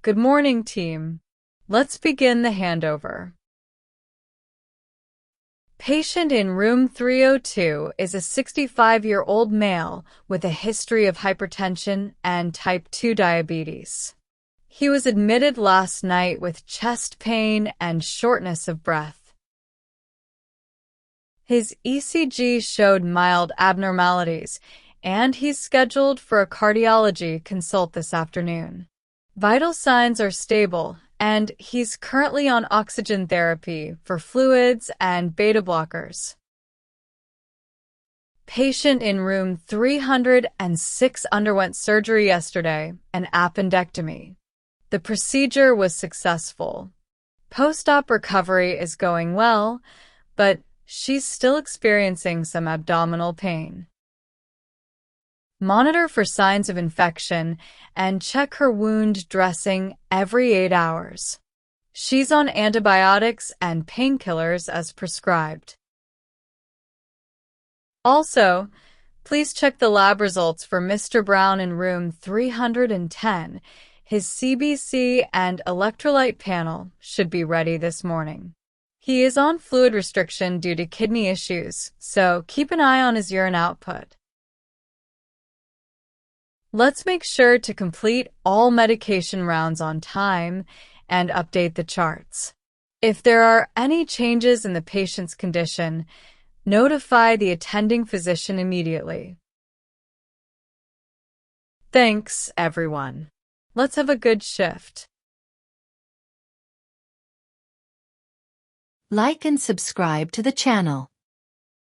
Good morning, team. Let's begin the handover. Patient in room 302 is a 65-year-old male with a history of hypertension and type 2 diabetes. He was admitted last night with chest pain and shortness of breath. His ECG showed mild abnormalities, and he's scheduled for a cardiology consult this afternoon. Vital signs are stable, and he's currently on oxygen therapy for fluids and beta blockers. Patient in room 306 underwent surgery yesterday, an appendectomy. The procedure was successful. Post-op recovery is going well, but she's still experiencing some abdominal pain. Monitor for signs of infection and check her wound dressing every 8 hours. She's on antibiotics and painkillers as prescribed. Also, please check the lab results for Mr. Brown in room 310. His CBC and electrolyte panel should be ready this morning. He is on fluid restriction due to kidney issues, so keep an eye on his urine output. Let's make sure to complete all medication rounds on time and update the charts. If there are any changes in the patient's condition, notify the attending physician immediately. Thanks, everyone. Let's have a good shift. Like and subscribe to the channel.